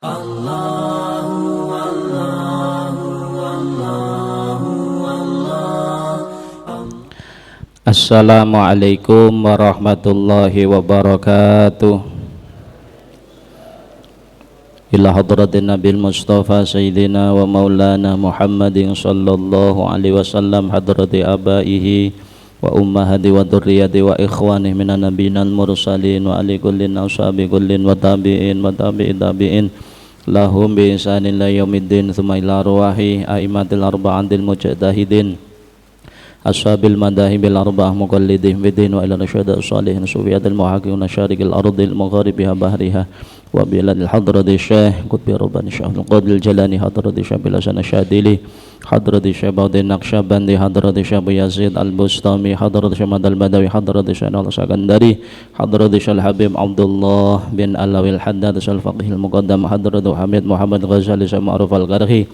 Assalamualaikum warahmatullahi wabarakatuh. Ila hadratin Nabil Mustafa Sayyidina wa Maulana Muhammadin sallallahu alaihi wasallam, hadrati abaihi wa ummahati wa dhurriyyati wa ikhwanihi minan nabiyyin mursalin wa ali kullin ashabi kullin wa tabi'in wa tabi'i tabi'in lahum bi ihsanin ila yaumiddin, thumma ila arwahi a'immatil arba'atil mujtahidin ashabil madahibil arba'ah muqallidin bidin wa ila rasyada salihin sufiyatil muhaqiqin syarikil ardil magharibiha bahriha wa biladil hadrati syekh qutbi rabbani syahul qadil jalani hadrati syekh bilasana syadili hadrati syekh baudin naqsyabandi hadrati syekh yazid al-bustami hadrati syekh madal badawi hadrati syekh al-sakandari hadrati syekh habib abdullah bin alawil haddad syekh faqihil muqaddam hadrati hamid muhammad ghazali syekh ma'ruf al-qarhi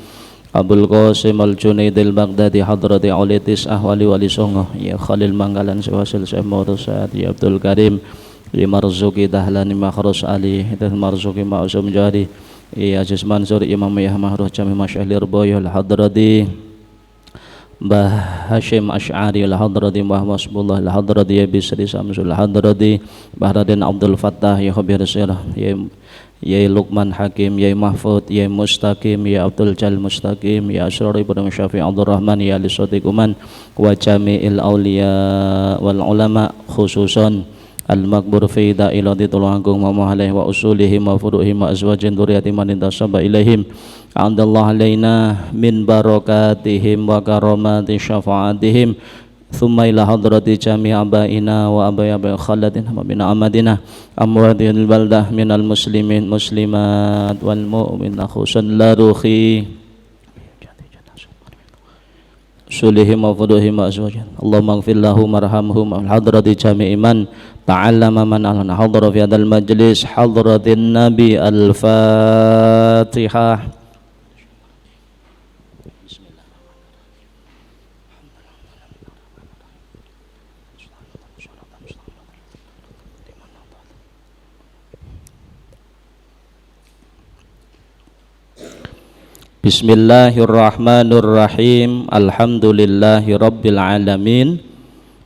Abul Qasim al-Junaid al-Baghdadi hadrati aulitis ahwali wali songo ya Khalil Manggalan sewasil Syekh Murusad ya Abdul Karim ya Marzuki Dahlani Makhrus Ali dan Marzuki Ma'asum Jari ya Aziz Mansur Imam Yahya Mahruh Jami Masyahlir Boyol hadrati Mbah Hashim Ash'ari al-hadrati Mbah Masbullah al-hadrati ya Bisri Samsul al-hadrati Mbah Raden Abdul Fattah ya Khabir Sirah ya Luqman Hakim, ya Mahfud, ya Mustaqim, ya Abdul Jal Mustaqim, ya Asrari Ibrahim Syafi' Abdul Rahman, ya Ali Sotik Uman wa Jami'il Awliya wal Ulama khususan Al-Makbur fi da'ilati tulanggung wa muhalih wa usulihim wa furu'ihim wa azwajin duriyati man intasaba ilaihim a'adallahu alaina min barakatihim wa karamati syafa'atihim thumma ila hadrati jami' abaina wa abai khalatin wa bina amadina amwadil baldah minal muslimin muslimat wal mu'min khususan la ruhi sulihim wa fuduhim wa azwajin Allahumma gfir lahum warhamhum al hadrati jami' iman ta'allama man alana hadra fi hadal majlis hadratin nabi al-fatihah. Bismillahirrahmanirrahim. Alhamdulillahi rabbil alamin.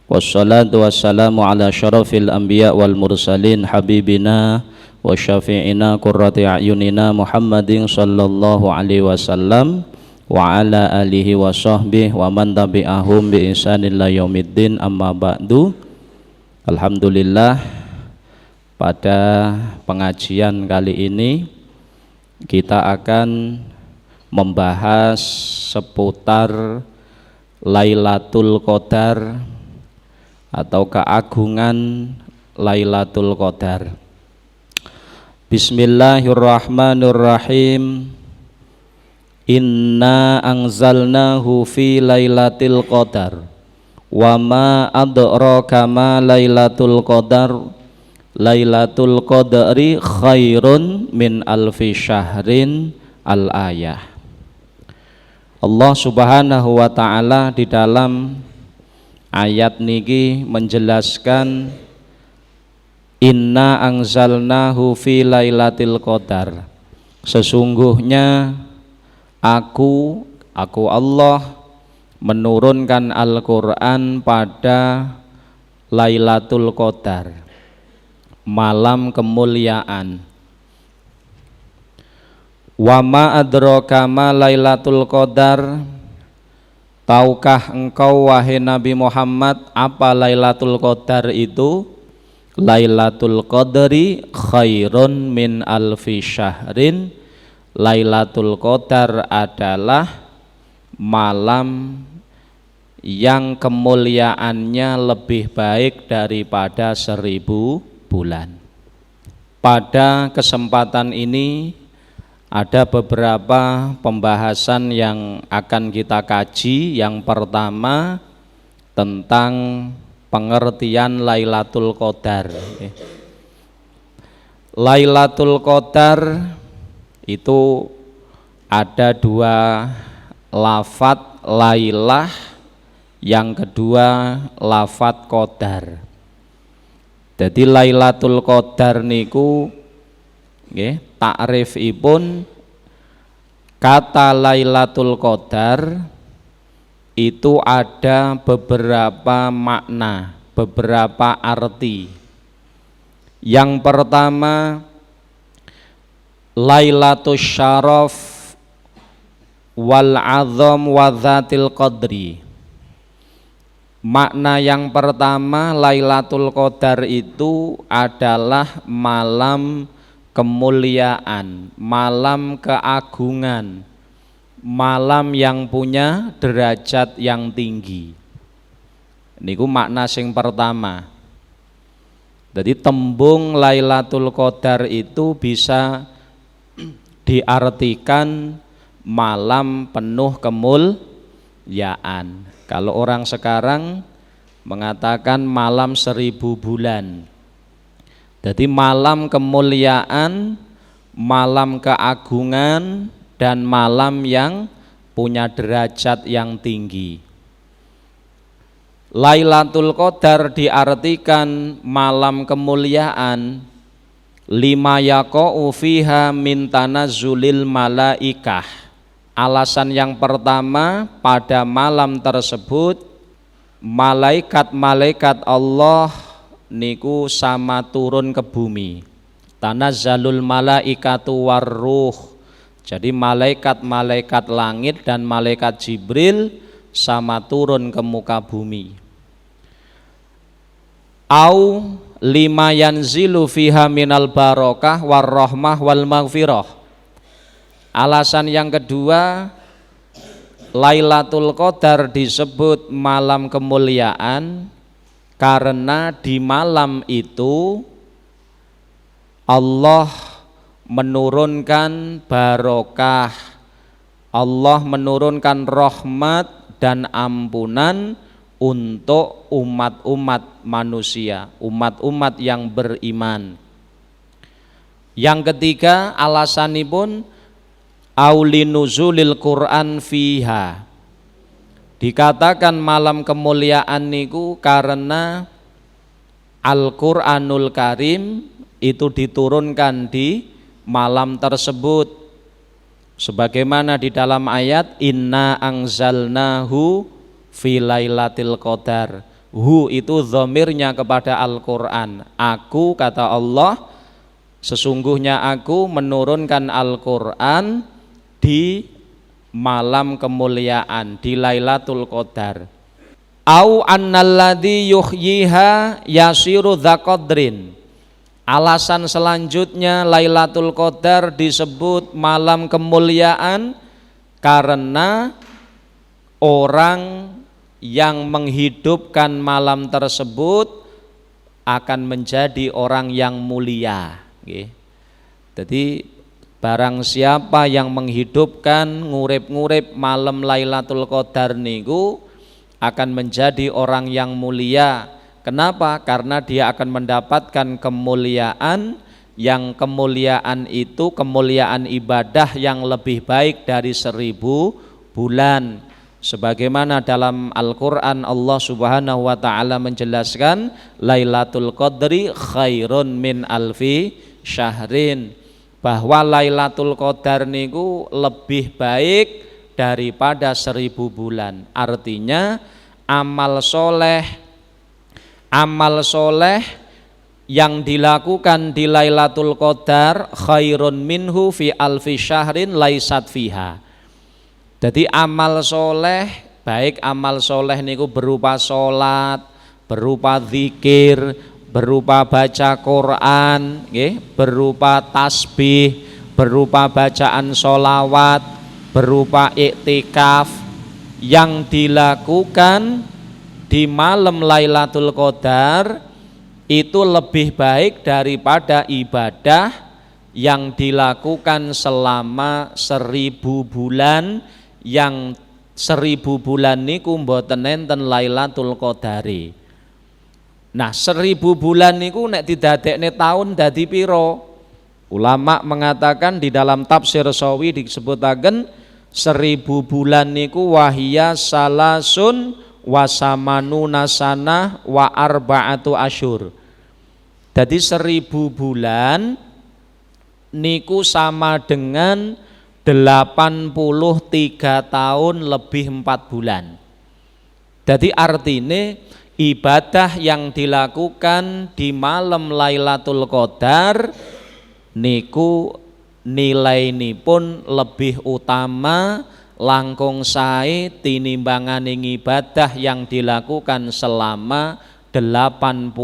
Wassalatu wassalamu ala syarafil anbiya wal mursalin habibina wa syafi'ina qurrati a'yunina Muhammadin sallallahu alaihi wasallam wa ala alihi wa sahbihi wa man tabi'ahum bi ihsanin ila yaumiddin, amma ba'du. Alhamdulillah, pada pengajian kali ini kita akan membahas seputar Lailatul Qadar atau keagungan Lailatul Qadar. Bismillahirrahmanirrahim. Inna anzalnahu fi Lailatul Qadar wa ma adraka ma Lailatul Qadar. Lailatul Qadri khairun min alfi syahrin. Al-ayah. Allah Subhanahu wa ta'ala di dalam ayat niki menjelaskan inna anzalnahu fi lailatul qadar, sesungguhnya aku Allah menurunkan Al-Quran pada Lailatul Qadar, malam kemuliaan. Wa ma adraka ma Lailatul Qadar, tahukah engkau wahai Nabi Muhammad apa Lailatul Qadar itu? Lailatul Qadri khairun min alfi syahrin. Lailatul Qadar adalah malam yang kemuliaannya lebih baik daripada 1000 bulan. Pada kesempatan ini ada beberapa pembahasan yang akan kita kaji. Yang pertama tentang pengertian Lailatul Qadar. Lailatul Qadar itu ada dua lafadz, lailah, yang kedua lafadz qadar. Jadi Lailatul Qadar niku Nggih, takrifipun kata Lailatul Qadar itu ada beberapa makna, beberapa arti. Yang pertama, Lailatul Syaraf wal Azam wa Dzatil Qadri. Makna yang pertama, Lailatul Qadar itu adalah malam kemuliaan, malam keagungan, malam yang punya derajat yang tinggi. Niku makna sing pertama. Jadi tembung Lailatul Qadar itu bisa diartikan malam penuh kemuliaan. Kalau orang sekarang mengatakan malam 1000 bulan. Jadi malam kemuliaan, malam keagungan, dan malam yang punya derajat yang tinggi. Lailatul Qadar diartikan malam kemuliaan, lima yaqa'u fiha min tanazzulil malaikah. Alasan yang pertama, pada malam tersebut malaikat-malaikat Allah niku sama turun ke bumi. Tanazzalul malaikatu warruh. Jadi malaikat-malaikat langit dan malaikat Jibril sama turun ke muka bumi. Au lima yanzilu fiha minal barokah warrahmah wal maghfirah. Alasan yang kedua, Lailatul Qadar disebut malam kemuliaan karena di malam itu Allah menurunkan barokah, Allah menurunkan rahmat dan ampunan untuk umat-umat manusia, umat-umat yang beriman. Yang ketiga, alasanipun aulinuzulil Quran fiha. Dikatakan malam kemuliaan niku karena Al-Qur'anul Karim itu diturunkan di malam tersebut. Sebagaimana di dalam ayat inna anzalnahu fi lailatul qadar. Hu itu dhamirnya kepada Al-Qur'an. Aku, kata Allah, sesungguhnya aku menurunkan Al-Qur'an di malam kemuliaan, di Lailatul Qadar. Au annalladzi yuhyiha yasiru dzaqadrin. Alasan selanjutnya Lailatul Qadar disebut malam kemuliaan karena orang yang menghidupkan malam tersebut akan menjadi orang yang mulia. Jadi barang siapa yang menghidupkan ngurip-ngurip malam Lailatul Qadar niku akan menjadi orang yang mulia. Kenapa? Karena dia akan mendapatkan kemuliaan, yang kemuliaan itu kemuliaan ibadah yang lebih baik dari 1000 bulan. Sebagaimana dalam Al-Qur'an Allah Subhanahu wa taala menjelaskan Lailatul Qadri khairun min alfi syahrin, bahwa Lailatul Qadar niku lebih baik daripada 1000 bulan. Artinya amal soleh yang dilakukan di Lailatul Qadar khairun minhu fi alfi syahrin laisat fiha. Jadi amal soleh, baik amal soleh niku berupa sholat, berupa zikir, berupa baca Quran, berupa tasbih, berupa bacaan sholawat, berupa iktikaf, yang dilakukan di malam Lailatul Qadar itu lebih baik daripada ibadah yang dilakukan selama 1000 bulan, yang 1000 bulan niku mboten enten Lailatul Qadari. Nah 1000 bulan niku nek didadekne tahun dadi piro? Ulama mengatakan di dalam tafsir Sawi disebutaken 1000 bulan niku wahia salasun wasamanuna sanah wa arba'atu asyur. Jadi 1000 bulan niku sama dengan 83 tahun lebih 4 bulan. Jadi artinya ibadah yang dilakukan di malam Lailatul Qadar niku nilainipun lebih utama langkung sae tinimbanganing ibadah yang dilakukan selama 83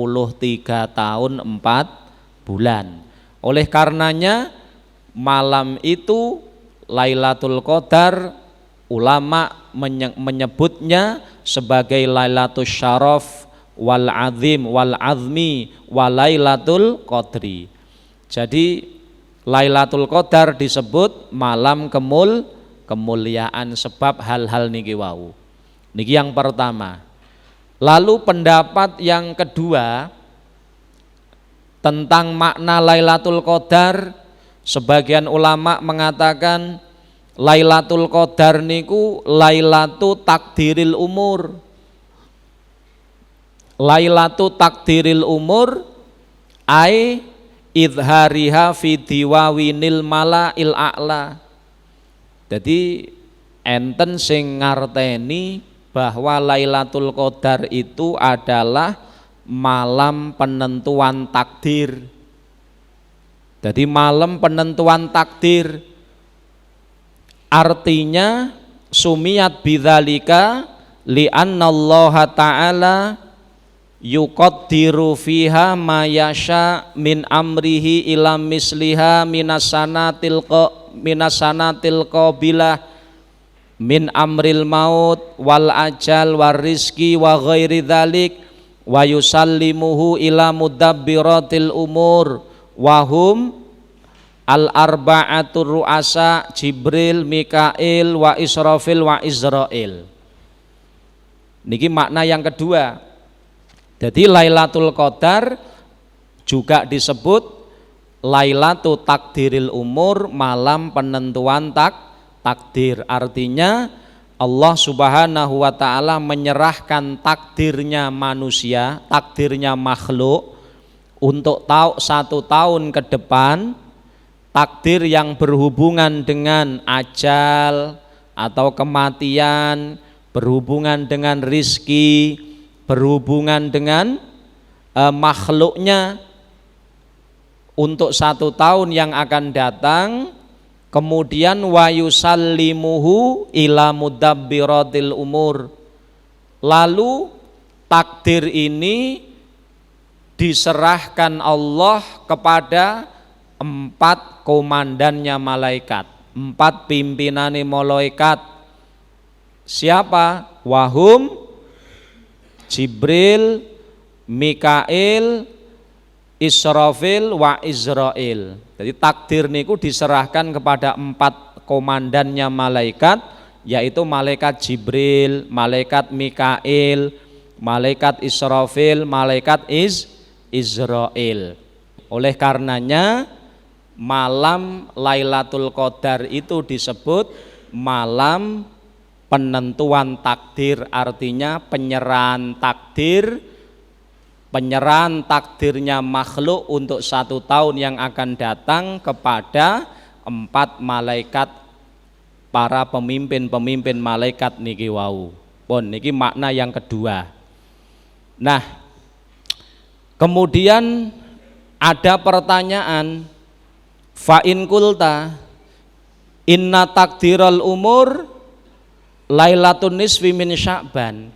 tahun 4 bulan. Oleh karenanya malam itu Lailatul Qadar ulama menyebutnya sebagai Lailatul Syaraf wal Azim wal Azmi wa Lailatul Qadri. Jadi Lailatul Qadar disebut malam kemuliaan sebab hal-hal niki wau. Niki yang pertama. Lalu pendapat yang kedua tentang makna Lailatul Qadar, sebagian ulama mengatakan Lailatul Qadar niku Lailatu takdiril umur. Lailatu takdiril umur ai idhariha fi diwawinil mala'il a'la. Jadi enten sing ngarteni bahwa Lailatul Qadar itu adalah malam penentuan takdir. Jadi malam penentuan takdir artinya sumiyat bidzalika li'annallaha ta'ala yuqaddiru fiha ma yasha min amrihi ila misliha minasanatil qabilah min amril maut wal ajal war rizki wa ghairi dzalik wa yusallimuhu ila mudabbiratil umur wa hum al arba'atur ru'asa Jibril, Mikail, wa Israfil, wa Izrail. Niki makna yang kedua. Jadi Lailatul Qadar juga disebut Lailatul Takdiril Umur, malam penentuan takdir. Artinya Allah Subhanahu wa taala menyerahkan takdirnya manusia, takdirnya makhluk untuk 1 tahun ke depan, takdir yang berhubungan dengan ajal atau kematian, berhubungan dengan rizki, berhubungan dengan makhluknya untuk 1 tahun yang akan datang. Kemudian wa yusallimuhu ila mudabbiratil umur. Lalu takdir ini diserahkan Allah kepada 4 komandannya malaikat, 4 pimpinane malaikat. Siapa? Wahum Jibril, Mikail, Israfil, wa Izrail. Jadi takdir niku diserahkan kepada 4 komandannya malaikat, yaitu malaikat Jibril, malaikat Mikail, malaikat Israfil, malaikat Izrail. Oleh karenanya malam Lailatul Qadar itu disebut malam penentuan takdir, artinya penyerahan takdirnya makhluk untuk 1 tahun yang akan datang kepada 4 malaikat, para pemimpin malaikat niki wau. Pun niki makna yang kedua. Nah, kemudian ada pertanyaan, fa in kulta inna takdiral umur Lailatun nisfi min Sya'ban.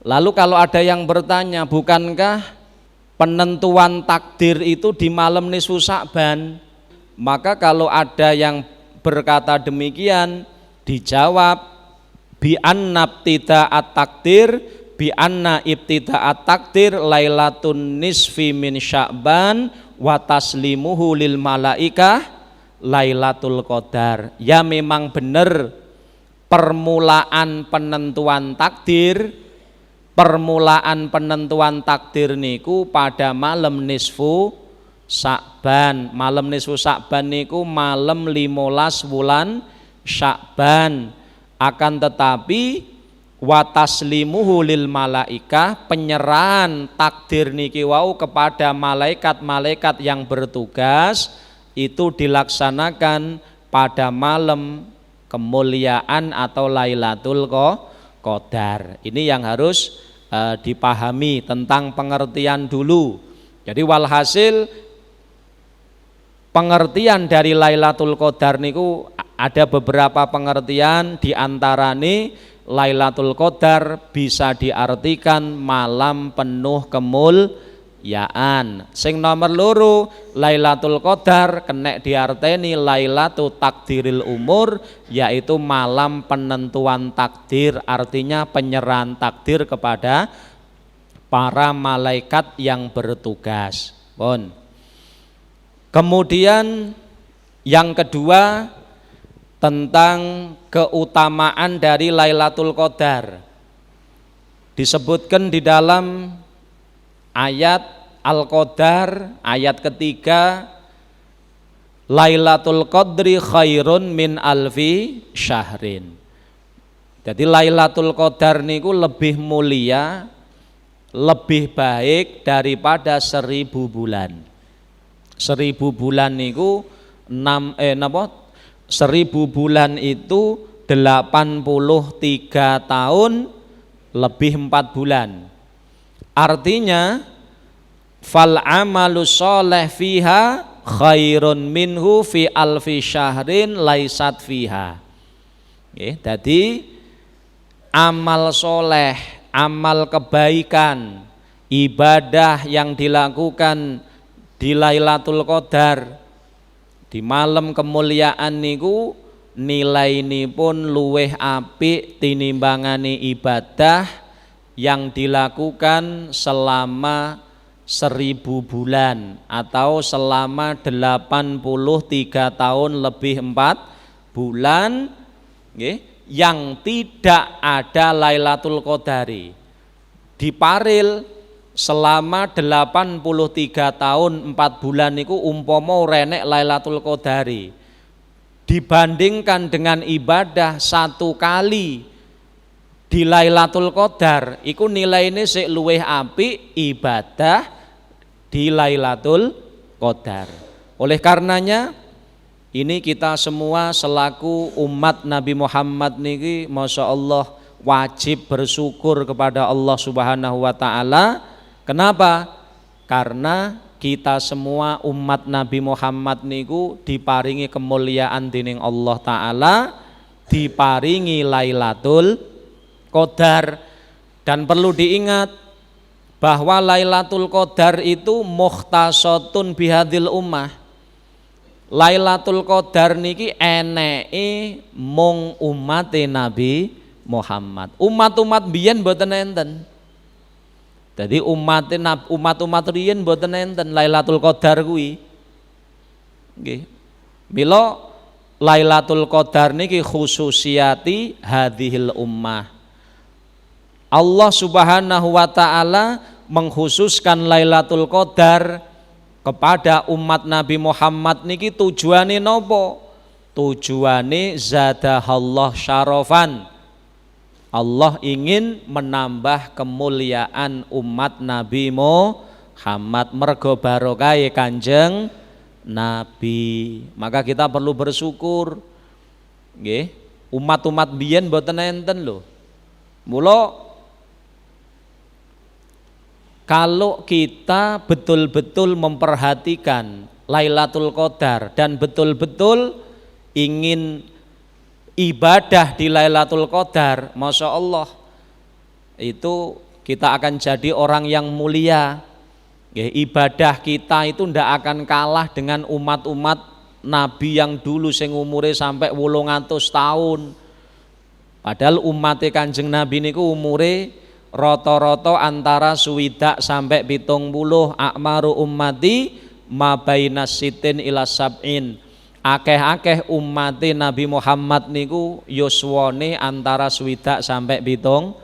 Lalu kalau ada yang bertanya, bukankah penentuan takdir itu di malam nisfu Sya'ban? Maka kalau ada yang berkata demikian, dijawab bi anna ibtida'at takdir, bi anna ibtida'at takdir Lailatun nisfi min Sya'ban wa taslimuhu lil malaikah Lailatul Qadar. Ya memang benar permulaan penentuan takdir niku pada malam nisfu Sya'ban. Malam nisfu Sya'ban niku malam 15 bulan Sya'ban. Akan tetapi wa taslimuhu lil malaikah, penyerahan takdir niki wau kepada malaikat-malaikat yang bertugas itu dilaksanakan pada malam kemuliaan atau Lailatul Qadar. Ini yang harus dipahami tentang pengertian dulu. Jadi walhasil pengertian dari Lailatul Qadar niku ada beberapa pengertian, di antarane Lailatul Qadar bisa diartikan malam penuh kemuliaan. Sing nomor loro, Lailatul Qadar kena diarteni Lailatul Takdiril Umur, yaitu malam penentuan takdir, artinya penyerahan takdir kepada para malaikat yang bertugas. Kemudian yang kedua tentang keutamaan dari Lailatul Qadar. Disebutkan di dalam ayat Al-Qadar ayat ketiga, Lailatul Qadri khairun min alfi syahrin. Jadi Lailatul Qadar niku lebih mulia, lebih baik daripada 1000 bulan. 1000 bulan niku 1000 bulan itu 83 tahun lebih 4 bulan. Artinya fal amalu sholeh fiha khairun minhu fi alfi syahrin laisat fiha. Jadi amal soleh, amal kebaikan, ibadah yang dilakukan di Lailatul Qadar di malam kemuliaan niku nilainipun luweh apik tinimbangane ibadah yang dilakukan selama 1000 bulan atau selama 83 tahun lebih 4 bulan yang tidak ada Lailatul Qadari. Diparil selama 83 tahun 4 bulan niku umpama renek Lailatul Qadari dibandingkan dengan ibadah 1 kali di Lailatul Qadar iku nilaine sik luwih apik ibadah di Lailatul Qadar. Oleh karenanya ini kita semua selaku umat Nabi Muhammad niki Masya Allah wajib bersyukur kepada Allah Subhanahu wa ta'ala. Kenapa? Karena kita semua umat Nabi Muhammad niku diparingi kemuliaan dening Allah Ta'ala, diparingi Lailatul Qadar. Dan perlu diingat bahwa Lailatul Qadar itu mukhtasatun bihadil ummah. Lailatul Qadar niki eneke mung umate Nabi Muhammad. Umat-umat biyen mboten enten. Jadi umat riyen mboten enten Lailatul Qadar kuwi. Nggih. Mila Lailatul Qadar niki khususiyati hadhil ummah. Allah Subhanahu wa taala mengkhususkan Lailatul Qadar kepada umat Nabi Muhammad niki tujuane napa? Tujuane zadahallah syarafan. Allah ingin menambah kemuliaan umat Nabi Muhammad mergo barokahe Kanjeng Nabi. Maka kita perlu bersyukur. Nggih, umat-umat biyen mboten enten lho. Mula kalau kita betul-betul memperhatikan Lailatul Qadar dan betul-betul ingin ibadah di Lailatul Qadar, Masya Allah itu kita akan jadi orang yang mulia. Ibadah kita itu ndak akan kalah dengan umat-umat Nabi yang dulu sing umure sampai 800 tahun. Padahal umatnya Kanjeng Nabi niku umure rata-rata antara 60 sampai 70. Akmaru ummati mabainas sitin ila sab'in. Akeh-akeh umate Nabi Muhammad niku yuswane antara 60 sampai 70.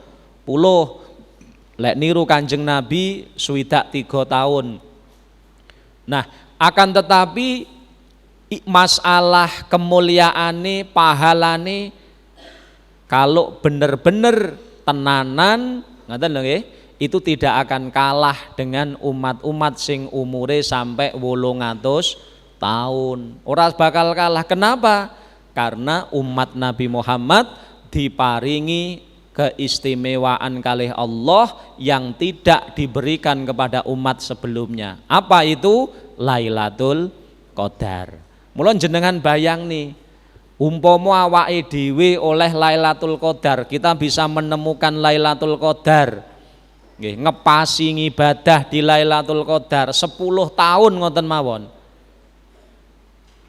Lek niru Kanjeng Nabi 3 tahun. Nah, akan tetapi masalah kemuliaane, pahalane kalau bener-bener tenanan ngaten lho nggih, itu tidak akan kalah dengan umat-umat sing umure sampai 800 tahun. Ora bakal kalah. Kenapa? Karena umat Nabi Muhammad diparingi keistimewaan kalih Allah yang tidak diberikan kepada umat sebelumnya. Apa itu? Lailatul Qadar. Mula jenengan bayang nih, umpama awake dhewe oleh Lailatul Qadar, kita bisa menemukan Lailatul Qadar. Nggih, ngepasi ngibadah di Lailatul Qadar 10 tahun ngoten mawon.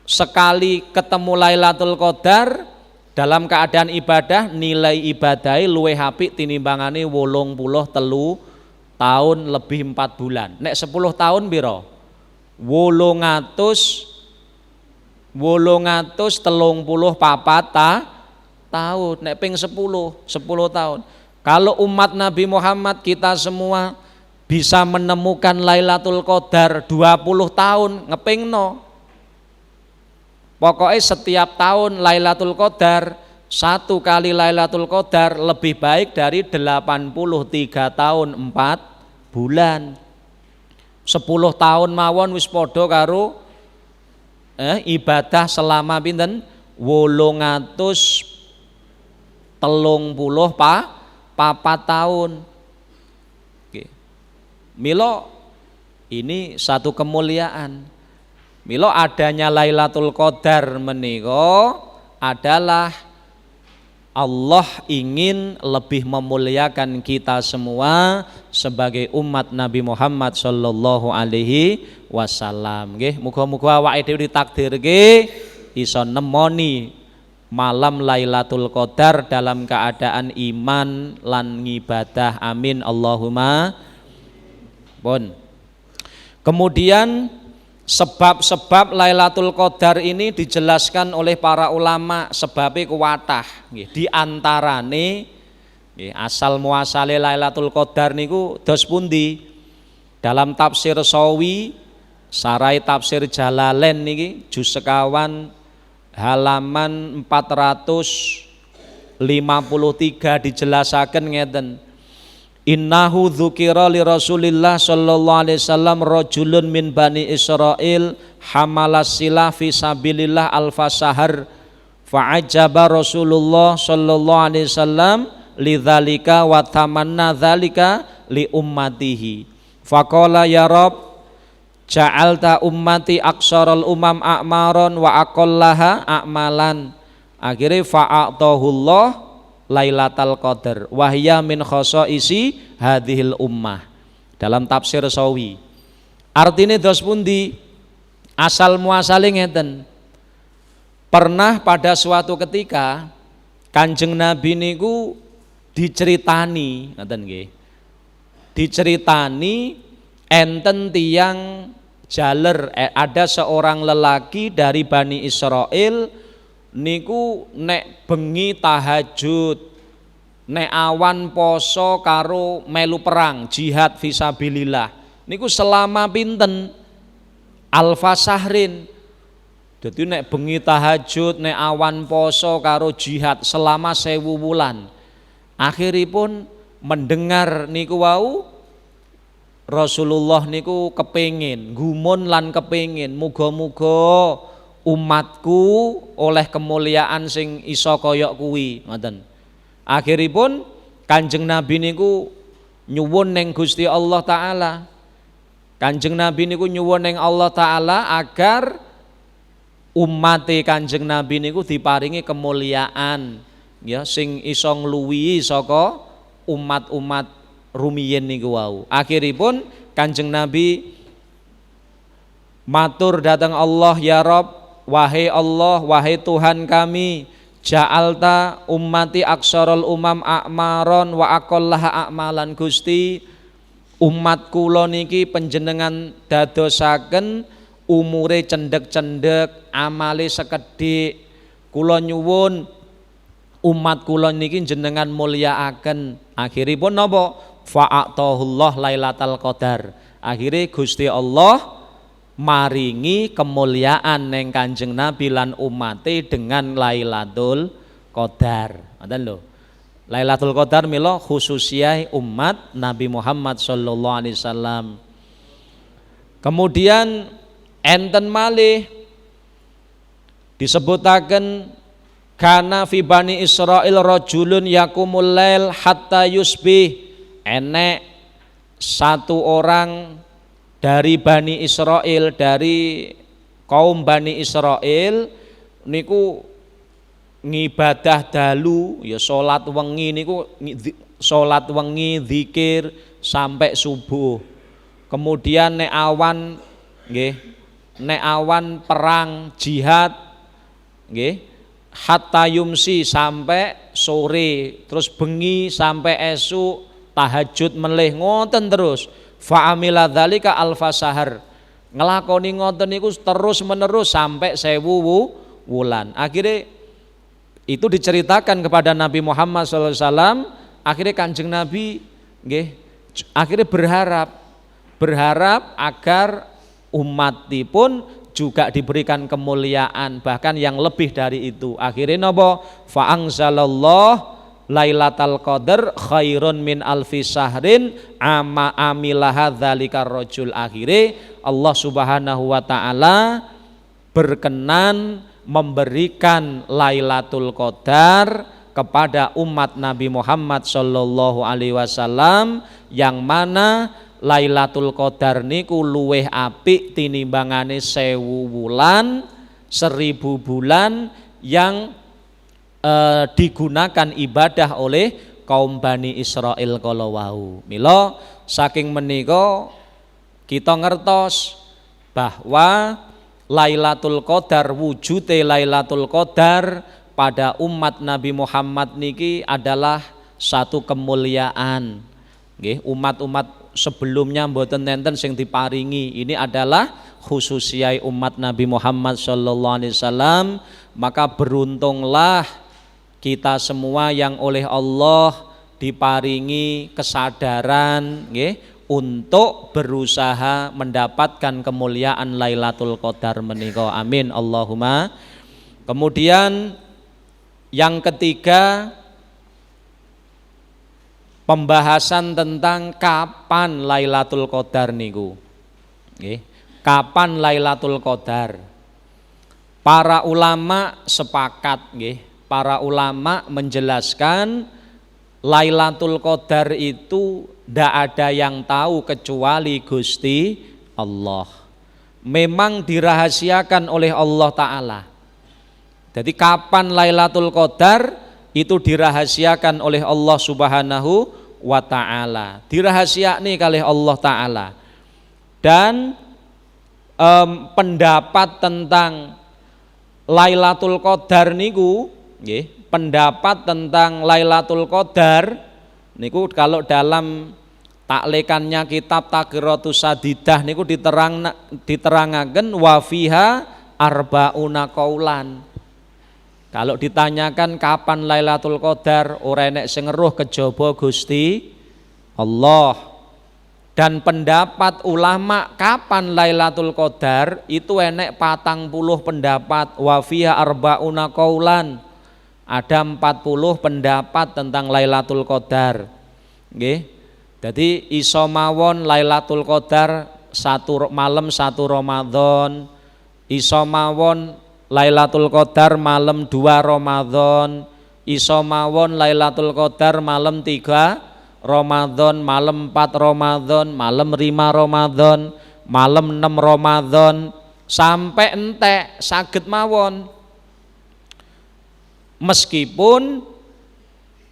Sekali ketemu Lailatul Qadar dalam keadaan ibadah, nilai ibadahnya luwih apik tinimbangane 83 tahun lebih 4 bulan. Nek 10 tahun piro? 834 tahun. Nek ping 10 tahun. Kalau umat Nabi Muhammad kita semua bisa menemukan Lailatul Qadar 20 tahun, ngepingno. Pokoknya setiap tahun Lailatul Qadar, satu kali Lailatul Qadar lebih baik dari 83 tahun 4 bulan. 10 tahun mawon wis padha karo ibadah selama pinten? 834 tahun. Oke. Milo ini satu kemuliaan. Milo adanya Lailatul Qadar menika adalah Allah ingin lebih memuliakan kita semua sebagai umat Nabi Muhammad sallallahu alaihi wasallam. Nggih, muga-muga awake dhewe ditakdirke iso nemoni malam Lailatul Qadar dalam keadaan iman lan ngibadah. Amin Allahumma. Pun. Kemudian sebab-sebab Lailatul Qadar ini dijelaskan oleh para ulama sebabnya kuwatah. Di antarane asal muasale Lailatul Qadar niku dos pundi? Dalam tafsir Sawi, sarai tafsir Jalalain niki juz sekawan halaman 453 dijelasaken ngeten. Innahu dzukira li Rasulillah sallallahu alaihi wasallam rajulun min bani Israil hamalas silah fi sabilillah alfasahar fa'ajaba Rasulullah sallallahu alaihi wasallam lidzalika wa tamanna dzalika li ummatihi faqala ya Rabb ja'alta ummati aqsaral umam a'maron wa aqallaha a'malan. Akhirnya fa'atahullah Lailatul Qadar wahya min khosoisi hadhil ummah. Dalam tafsir Sawi artinya dos pundi? Asal muasale ngeten. Pernah pada suatu ketika Kanjeng Nabi niku diceritani ngoten nggih. Diceritani enten tiyang jaler ada seorang lelaki dari Bani Israel niku nek bengi tahajud, nek awan poso karo melu perang jihad fisabilillah niku selama pinten? Alfa sahrin. Jadi nek bengi tahajud, nek awan poso karo jihad selama 1000 wulan. Akhiripun mendengar niku wau Rasulullah niku kepengin, gumun lan kepengin muga-muga umatku oleh kemuliaan sing iso koyok kuwi ngoten. Akhiripun Kanjeng Nabi niku nyuwun ning Gusti Allah taala. Kanjeng Nabi niku nyuwun ning Allah taala agar umate Kanjeng Nabi niku diparingi kemuliaan ya sing iso ngluwihi saka umat-umat rumiyin niku wau. Akhiripun Kanjeng Nabi matur datang Allah, ya Rabb, wahai Allah, wahai Tuhan kami, ja'alta ummati aksarul umam a'maron wa aqallaha a'malan. Gusti, umat kula niki panjenengan dadosaken umure cendhek-cendhek, amale sekedhik. Kula nyuwun umat kula niki jenengan mulyakaken. Akhiripun napa? Fa'atahullah Lailatul Qadar. Akhire Gusti Allah maringi kemuliaan neng Kanjeng Nabi lan umate dengan Lailatul Qadar. Ngoten lho. Lailatul Qadar mila khususiyah umat Nabi Muhammad sallallahu alaihi wasallam. Kemudian enten malih Disebutaken kana fi bani Israil rajulun yaqumul lail hatta yusbih, enek satu orang dari Bani Israel, dari kaum Bani Israel niku ngibadah dalu ya salat wengi niku, salat wengi zikir sampai subuh. Kemudian nek awan nggih, nek awan perang jihad nggih hatta yumsi sampai sore, terus bengi sampai esuk tahajud melih ngoten terus. Fa amila dzalika alfasahar, ngelakoni ngoten niku terus menerus sampai 1000 wulan. Akhirnya itu diceritakan kepada Nabi Muhammad SAW. Akhirnya Kanjeng Nabi nggih akhirnya berharap agar umatipun juga diberikan kemuliaan, bahkan yang lebih dari itu. Akhirnya napa? Fa anzalallah Lailatul Qadar khairun min alfi syahrin ama amilaha dzalikar rajul. Akhirnya Allah Subhanahu wa taala berkenan memberikan Lailatul Qadar kepada umat Nabi Muhammad sallallahu alaihi wasallam, yang mana Lailatul Qadar niku luweh apik tinimbangane 1000 wulan, 1000 bulan yang digunakan ibadah oleh kaum Bani Israel kala wau. Mila saking menika kita ngertos bahwa Lailatul Qadar, wujude Lailatul Qadar pada umat Nabi Muhammad niki adalah satu kemuliaan. Nggih, umat-umat sebelumnya mboten nenten sing diparingi. Ini adalah khususiyai umat Nabi Muhammad sallallahu alaihi wasallam. Maka beruntunglah kita semua yang oleh Allah diparingi kesadaran nggih untuk berusaha mendapatkan kemuliaan Lailatul Qadar menika. Amin Allahumma. Kemudian yang ketiga, pembahasan tentang kapan Lailatul Qadar niku. Nggih, kapan Lailatul Qadar? Para ulama sepakat nggih. Para ulama menjelaskan Lailatul Qadar itu tidak ada yang tahu kecuali Gusti Allah. Memang dirahasiakan oleh Allah Ta'ala. Jadi kapan Lailatul Qadar itu dirahasiakan oleh Allah Subhanahu wa Ta'ala. Dirahasiakni kalih Allah Ta'ala. Dan pendapat tentang Lailatul Qadar niku nggih, pendapat tentang Lailatul Qadar niku kalau dalam taklikannya kitab Taqiratus Sadidah niku diterangaken wa fiha arbauna qaulan. Kalau ditanyakan kapan Lailatul Qadar, ora enek sing ngeruh kejaba Gusti Allah. Dan pendapat ulama kapan Lailatul Qadar itu enek 40 pendapat, wa fiha arbauna qaulan. Ada 40 pendapat tentang Lailatul Qadar. Nggih. Jadi iso mawon Lailatul Qadar malam 1 Ramadan, iso mawon Lailatul Qadar malam 2 Ramadan, iso mawon Lailatul Qadar malam 3 Ramadan, malam 4 Ramadan, malam 5 Ramadan, malam 6 Ramadan, sampai entek saged mawon. Meskipun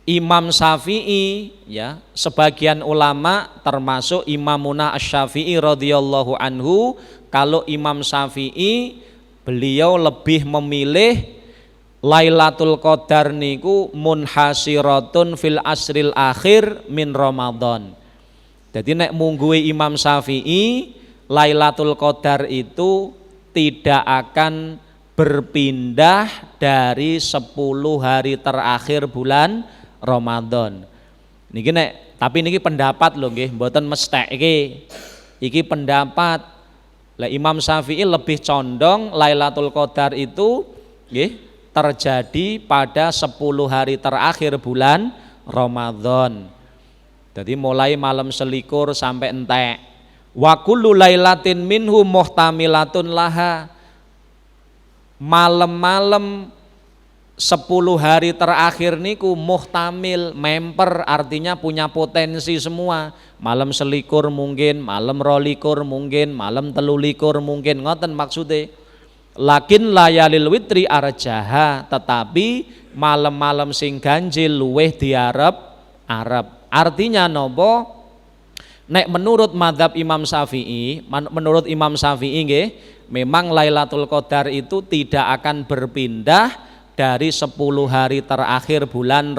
Imam Syafi'i ya, sebagian ulama termasuk Imamuna Asy-Syafi'i radhiyallahu anhu, kalau Imam Syafi'i beliau lebih memilih Lailatul Qadar niku munhasiratun fil asril akhir min Ramadan. Jadi nek mungguhe Imam Syafi'i, Lailatul Qadar itu tidak akan berpindah dari 10 hari terakhir bulan Ramadan. Niki nek, tapi niki pendapat lho nggih, mboten mesthek iki. Iki pendapat. Lah Imam Syafi'i lebih condong Lailatul Qadar itu nggih terjadi pada 10 hari terakhir bulan Ramadan. Jadi mulai malam selikur sampai entek. Wa kullu lailatin minhu muhtamilatun laha. malam-malam 10 hari terakhir niku muhtamil, memper, artinya punya potensi semua. Malam selikur mungkin, malam rolikur mungkin, malam telulikur mungkin, ngoten maksudnya. Lakin layalil witri arjaha, tetapi malam-malam sing ganjil luweh diarep arep. Artinya nopo? Nek menurut madhab Imam Syafi'i, nggih, memang Lailatul Qadar itu tidak akan berpindah dari 10 hari terakhir bulan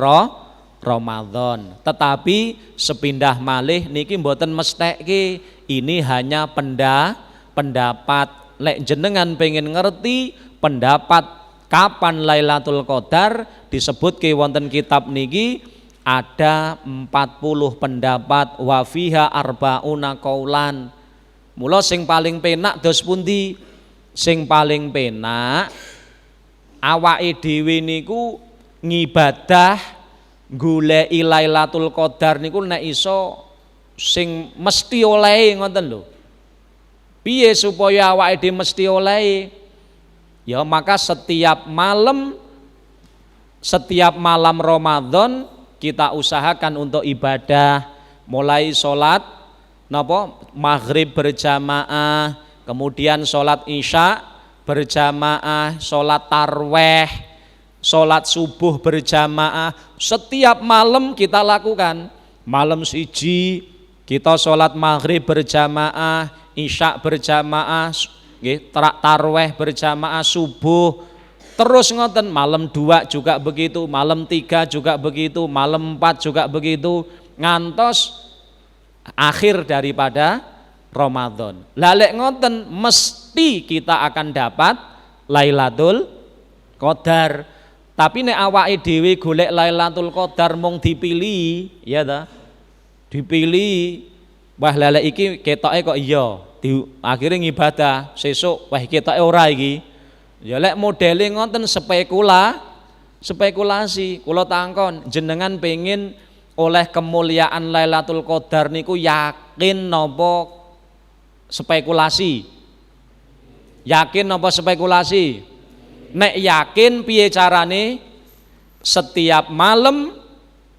Ramadan. Tetapi sepindah malih niki mboten mestheke, ini hanya pendapat. Lek jenengan pengen ngerti pendapat kapan Lailatul Qadar, disebutke wonten kitab niki ada 40 pendapat, wa fiha arbauna qaulan. Mula sing paling penak dos pundi? Sing paling penak awake dhewe niku ngibadah goleki Lailatul Qadar niku nek iso sing mesti olehe ngoten lho. Piye supaya awake dhewe mesti olehe? Ya maka setiap malam Ramadan kita usahakan untuk ibadah, mulai sholat maghrib berjamaah, kemudian sholat isya berjamaah, sholat tarweh, sholat subuh berjamaah, setiap malam kita lakukan. Malam siji kita sholat maghrib berjamaah, isya berjamaah, tarweh berjamaah, subuh, terus ngoten. Malam 2 juga begitu, malam 3 juga begitu, malam 4 juga begitu, ngantos akhir daripada Ramadan. Lalek ngoten mesti kita akan dapat Lailatul Qadar. Tapi nek awake dhewe golek Lailatul Qadar mung dipilih, ya ta? Dipilih, wah lalek iki ketoke kok iya, akhirnya ngibadah, sesuk wah ketoke ora iki. Ya lek modele ngoten spekulasi. Kula tangkon, jenengan pengen oleh kemuliaan Lailatul Qadar niku yakin napa spekulasi? Yakin apa spekulasi? Nek yakin piye carane? Setiap malam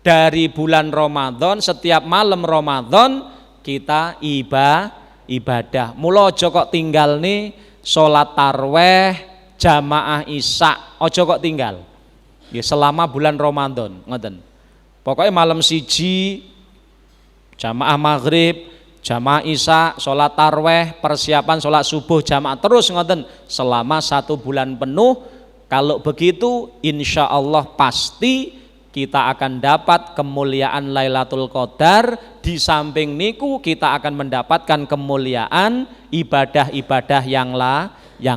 dari bulan Ramadan, setiap malam Ramadan kita ibadah. Mula aja kok tinggal nih salat tarweh, jamaah isya, aja kok tinggal. Ya selama bulan Ramadan, ngoten. Pokoknya malam siji jamaah maghrib, jamaah isya, sholat tarweh, persiapan sholat subuh jamaah, terus ngoten selama 1 bulan penuh. Kalau begitu insya Allah pasti kita akan dapat kemuliaan Lailatul Qadar. Di samping niku kita akan mendapatkan kemuliaan ibadah-ibadah yang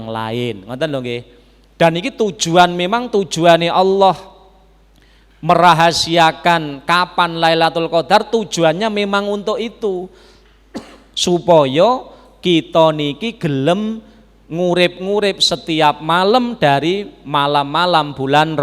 lain. Ngoten lho nggih. Dan ini memang tujuannya Allah merahasiakan kapan Lailatul Qadar, tujuannya memang untuk itu, supaya kita niki gelem ngurip-ngurip setiap malam dari malam-malam bulan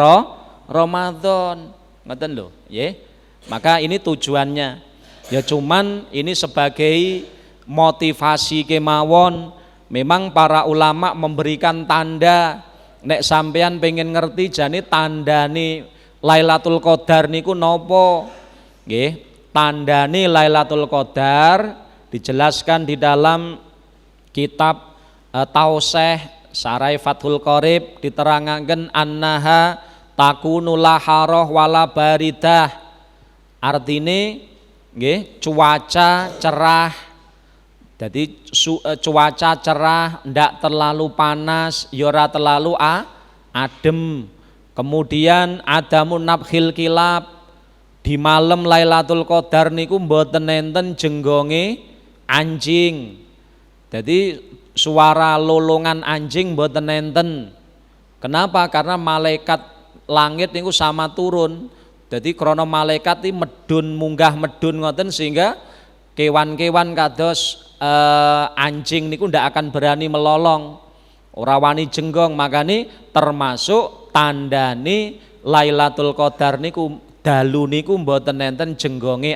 Ramadan. Ngoten lho, nggih. Maka ini tujuannya. Ya cuman ini sebagai motivasi kemawon. Memang para ulama memberikan tanda, nek sampean pengen ngerti jane tandane Lailatul Qadar niku napa? Nggih, tandane Lailatul Qadar dijelaskan di dalam kitab Tauseh Sarai Fathul Qorib, diterangaken annaha takunu la harah wala baridah. Artine nggih cuaca cerah. Jadi cuaca cerah, ndak terlalu panas, ya ora terlalu adem. Kemudian adamun nabkhil kilab, di malam Lailatul Qadar niku mboten enten jenggonge anjing. Jadi suara lolongan anjing mboten enten. Kenapa? Karena malaikat langit niku sama turun. Jadi krana malaikat iki medun munggah medun ngoten, sehingga kewan-kewan kados anjing niku ndak akan berani melolong, ora wani jenggong. Makane termasuk tandane Lailatul Qadar niku dalu niku mboten enten jenggonge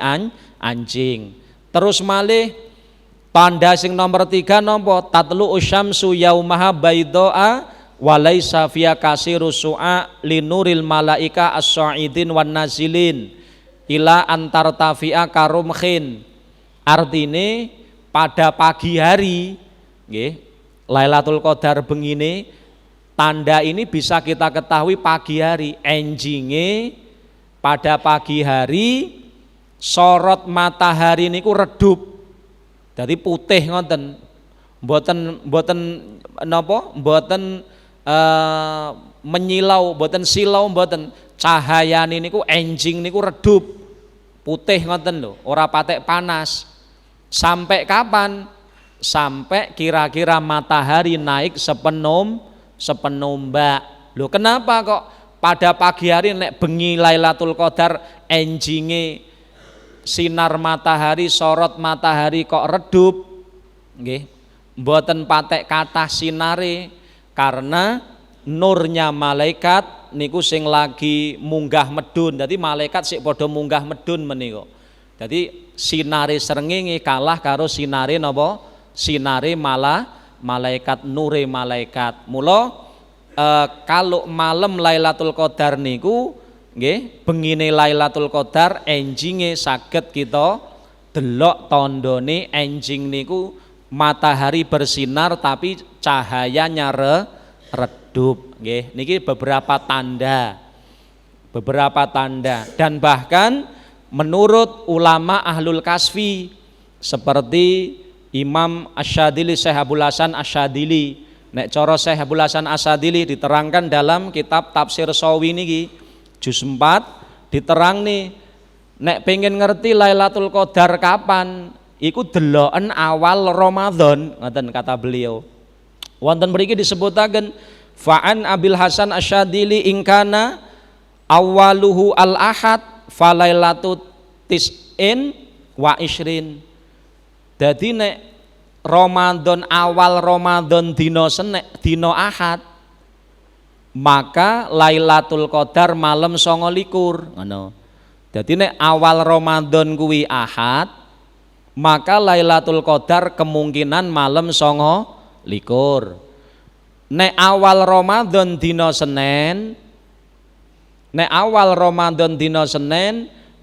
anjing. Terus malih tanda sing nomor 3 napa? Tatlu usyamsu yaumaha baidoa walaisa fiya kasiru su'a linuril malaika as-sa'idin wan nazilin ila antartafi'a karumkhin. Artine pada pagi hari nggih Lailatul Qadar bengine, tanda ini bisa kita ketahui pagi hari, enjinge pada pagi hari sorot matahari niku redup. Jadi putih ngoten. Mboten napa? Mboten menyilau, mboten silau, mboten. Cahayane niku enjing niku redup. Putih ngoten lho, ora patek panas. Sampai kapan? Sampai kira-kira matahari naik sepenumbak. Loh kenapa kok pada pagi hari nek bengi Lailatul Qadar enjinge sinar matahari, sorot matahari kok redup? Nggih, mboten patek kathah sinare karena nurnya malaikat niku sing lagi munggah medun. Dadi malaikat sik padha munggah medun menika. Dadi sinare srengenge kalah karo sinare napa? Sinare malaikat, nure malaikat. Mula kalau malam Lailatul Qadar niku nggih, bengine Lailatul Qadar enjinge saged kita delok tandane enjing niku matahari bersinar tapi cahayanya redup nggih. Niki beberapa tanda dan bahkan menurut ulama ahlul kasfi seperti Imam Asyadili, Syekh Abul Hasan Asyadili. Nek cara Syekh Abul Hasan Asyadili diterangkan dalam kitab Tafsir Shawi niki juz 4 diterang nih, nek pengen ngerti Lailatul Qadar kapan, iku deloken awal Ramadan, ngoten kata beliau. Wonten mriki disebutaken fa'an Abil Hasan Asyadili ingkana awaluhu al-ahad falailatu tis'in wa ishrin. Dadi nek Ramadan awal Ramadan dina Ahad, maka Lailatul Qadar malam 29 ngono. Dadi nek awal Ramadan kuwi Ahad, maka Lailatul Qadar kemungkinan malam 29. Nek awal Ramadan dina Senin,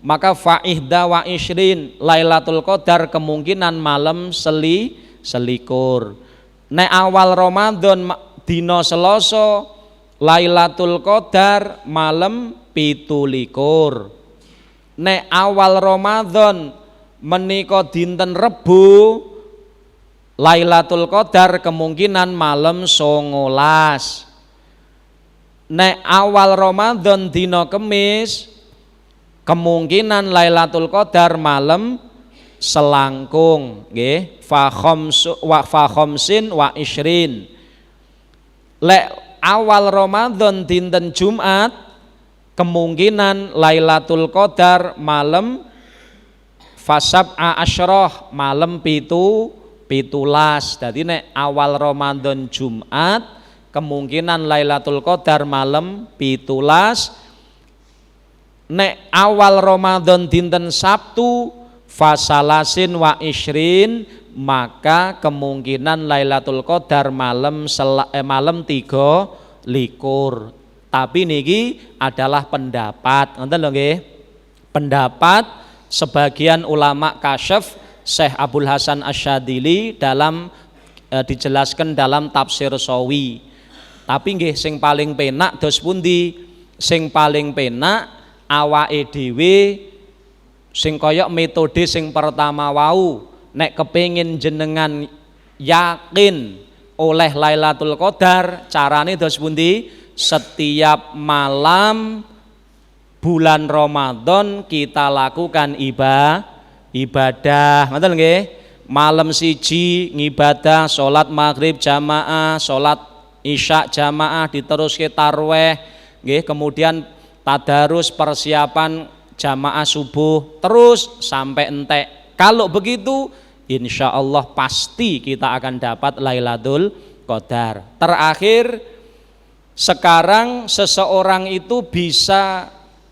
maka fa'ihda wa ishrin Lailatul Qadar kemungkinan malam selikur. Nek awal Ramadan dina Selasa Lailatul Qadar malam 17. Nek awal Ramadan menika dinten Rebu Lailatul Qadar kemungkinan malam 19. Nek awal Ramadan dina Kemis kemungkinan Lailatul Qadar malam selangkung nggih fa khamsin wa ishrin. Lek awal Ramadan dinten Jumat kemungkinan Lailatul Qadar malam fasab'a asyrah malam 17. Dadi nek awal Ramadan Jumat kemungkinan Lailatul Qadar malam 17. Nek awal Ramadan dinten Sabtu fasalasin wa ishrin, maka kemungkinan Lailatul Qadar malam 23. Tapi niki adalah pendapat, ngoten lho nggih. Pendapat sebagian ulama kasyaf Syekh Abul Hasan Asyadili dalam dijelaskan dalam Tafsir Shawi. Tapi nggih sing paling penak dos pundi? Sing paling penak awake dhewe sing kaya metode sing pertama wau, nek kepengin jenengan yakin oleh Lailatul Qadar, carane dos pundi? Setiap malam bulan Ramadan kita lakukan ibadah, ngoten nggih. Malam siji ngibadah, salat maghrib jamaah, salat isya jamaah, diteruske tarweh nggih, kemudian tadarus persiapan jamaah subuh terus sampai entek. Kalau begitu insya Allah pasti kita akan dapat Lailatul Qadar. Terakhir, sekarang seseorang itu bisa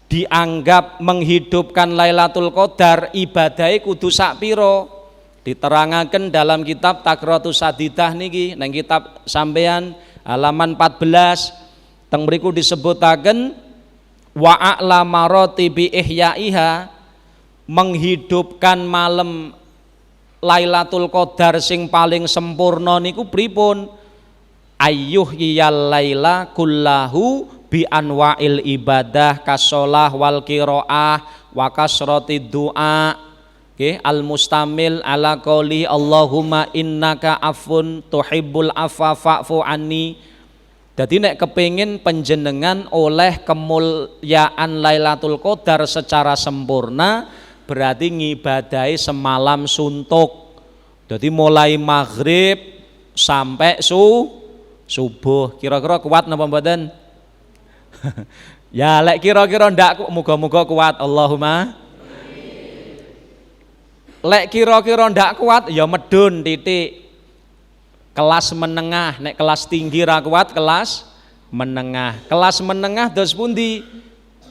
dianggap menghidupkan Lailatul Qadar ibadahnya kudu sak piro. Diterangaken dalam kitab Takratus Sadidah niki, nang kitab sampean halaman 14 teng mriku disebutaken wa a'la maratibi ihyaiha, menghidupkan malam Lailatul Qadar sing paling sempurna niku pripun? Ayyuhiyal laila kullahu bi anwa'il ibadah kasolah wal qiraah wa kasrati du'a, al mustamil ala qouli Allahumma innaka afun tuhibbul afwa fa'fu anni. Jadi nek kepingin penjenengan oleh kemuliaan Lailatul Qadar secara sempurna, berarti ngibadahi semalam suntuk. Jadi mulai maghrib sampai subuh. Kira-kira kuat napa mboten? Ya lek kira-kira ndak, muga-muga kuat. Allahumma. Lek kira-kira ndak kuat ya medun titik. Kelas menengah, nek kelas tinggi ra kuat, kelas menengah. Kelas menengah dos pundi?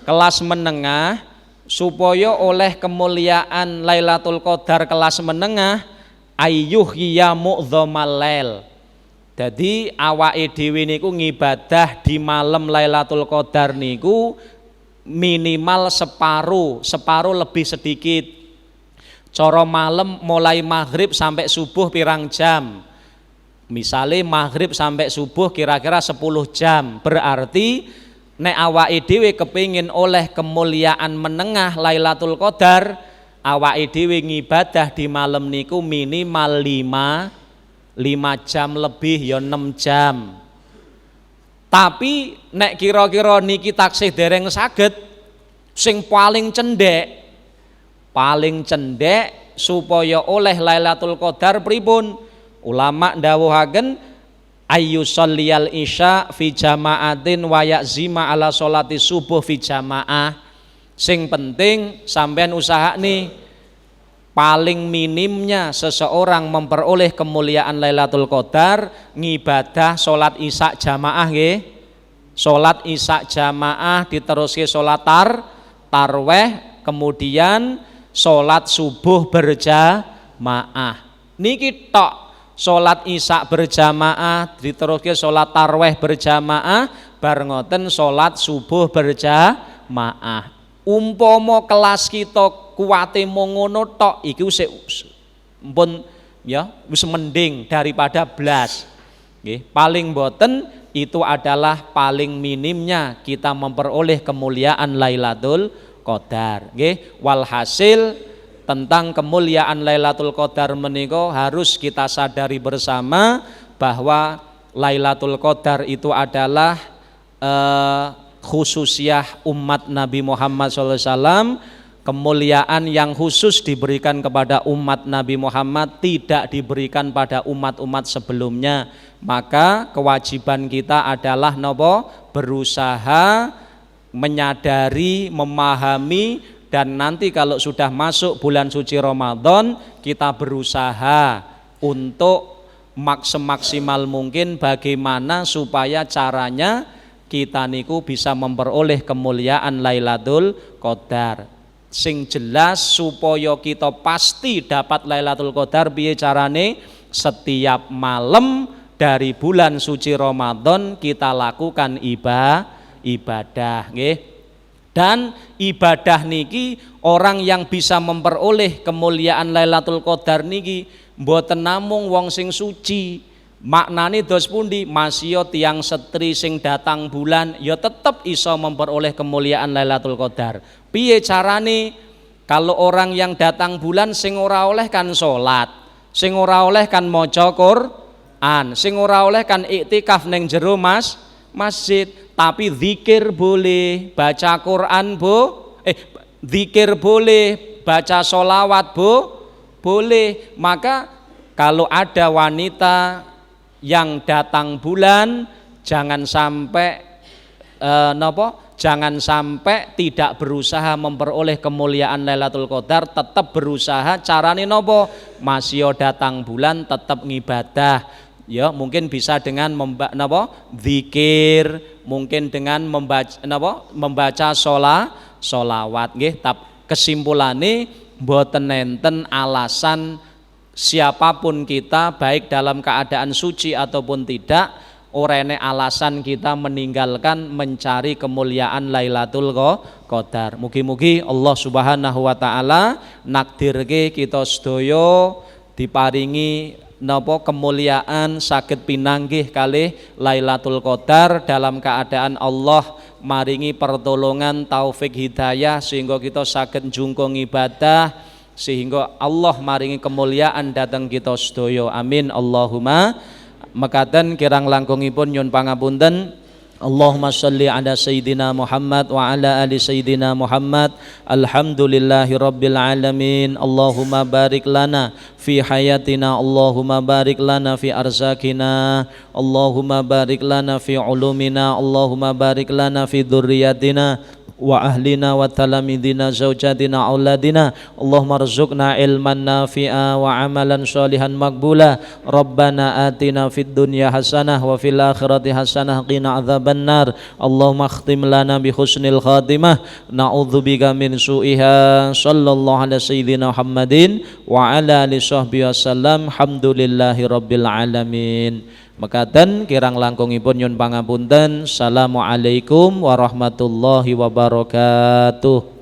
Kelas menengah supaya oleh kemuliaan Lailatul Qadar kelas menengah, ayyuhya mu'dhamal lail. Jadi awake dhewe niku ngibadah di malam Lailatul Qadar niku minimal separuh lebih sedikit. Cara malam mulai maghrib sampai subuh pirang jam? Misalnya maghrib sampai subuh kira-kira 10 jam. Berarti nek awake dhewe kepingin oleh kemuliaan menengah Lailatul Qadar, awake dhewe ngibadah di malam niku minimal 5 jam lebih ya 6 jam. Tapi nek kira-kira niki taksih dereng saged, sing paling cendek supaya oleh Lailatul Qadar pripun? Ulama ndawuhaken ayyusalliyal isya fi jama'atin wa ya'zima ala sholati subuh fi jamaah. Sing penting sampean usaha nih, paling minimnya seseorang memperoleh kemuliaan Lailatul Qadar ngibadah sholat isya jamaah nggih. Sholat isya jamaah diteruske sholat tarweh, kemudian sholat subuh berjamaah. Niki tok. Sholat isya berjamaah diteruske sholat tarweh berjamaah, bar ngoten sholat subuh berjamaah. Umpama kelas kita kuwate mung ngono tok, iki wis mpun ya wis mending daripada blas. Nggih, paling boten itu adalah paling minimnya kita memperoleh kemuliaan Lailatul Qadar. Nggih, walhasil tentang kemuliaan Lailatul Qadar menika harus kita sadari bersama bahwa Lailatul Qadar itu adalah khususiyah umat Nabi Muhammad SAW. Kemuliaan yang khusus diberikan kepada umat Nabi Muhammad, tidak diberikan pada umat-umat sebelumnya. Maka kewajiban kita adalah nopo? Berusaha menyadari, memahami, dan nanti kalau sudah masuk bulan suci Ramadan, kita berusaha untuk semaksimal mungkin bagaimana supaya caranya kita niku bisa memperoleh kemuliaan Lailatul Qadar. Sing jelas supaya kita pasti dapat Lailatul Qadar, piye carane? Setiap malam dari bulan suci Ramadan kita lakukan ibadah, nggih. Dan ibadah niki, orang yang bisa memperoleh kemuliaan Lailatul Qadar niki mboten namung wong sing suci. Maknane dos pundi? Masya tiyang setri sing datang bulan ya tetep iso memperoleh kemuliaan Lailatul Qadar. Piye carane? Kalau orang yang datang bulan sing ora oleh kan salat, sing ora oleh kan maca Quran, sing ora oleh kan iktikaf ning jero masjid. Tapi zikir boleh, baca Quran zikir boleh, baca sholawat boleh. Maka kalau ada wanita yang datang bulan, jangan sampai jangan sampai tidak berusaha memperoleh kemuliaan Lailatul Qadar, tetap berusaha. Carane nopo? Masih datang bulan tetap ngibadah. Ya, mungkin bisa dengan zikir, mungkin dengan membaca sholawat nggih. Kesimpulane mboten nenten alasan siapapun kita, baik dalam keadaan suci ataupun tidak, ora enek alasan kita meninggalkan mencari kemuliaan Lailatul Qadar. Mugi-mugi Allah Subhanahu wa taala nakdirke kita sedaya diparingi napa kemuliaan saged pinanggih kalih Lailatul Qadar dalam keadaan Allah maringi pertolongan taufik hidayah sehingga kita saged njungkung ibadah, sehingga Allah maringi kemuliaan datang kita sedaya. Amin Allahumma. Mekaten kirang langkungipun nyun pangapunten. Allahumma sholli ala sayyidina Muhammad wa ala ali sayyidina Muhammad. Alhamdulillahi rabbil alamin. Allahumma barik lana fi hayatina, Allahumma barik lana fi arzakina, Allahumma barik lana fi ulumina, Allahumma barik lana fi dzurriyyatina wa ahlina wa talamidina zaujatina auladina. Allahumma rzuqna ilman nafi'a wa amalan sholihan maqbula. Rabbana atina fid dunya hasanah wa fil akhirati hasanah qina adzabannar. Allahumma khtim lana bi husnil khatimah, na'udzubika min su'iha. Sallallahu ala sayyidina Muhammadin wa ala alihi sahbihi wasallam. Alhamdulillahi rabbil alamin. Mekaten kirang langkungipun nyun pangapunten. Assalamualaikum warahmatullahi wabarakatuh.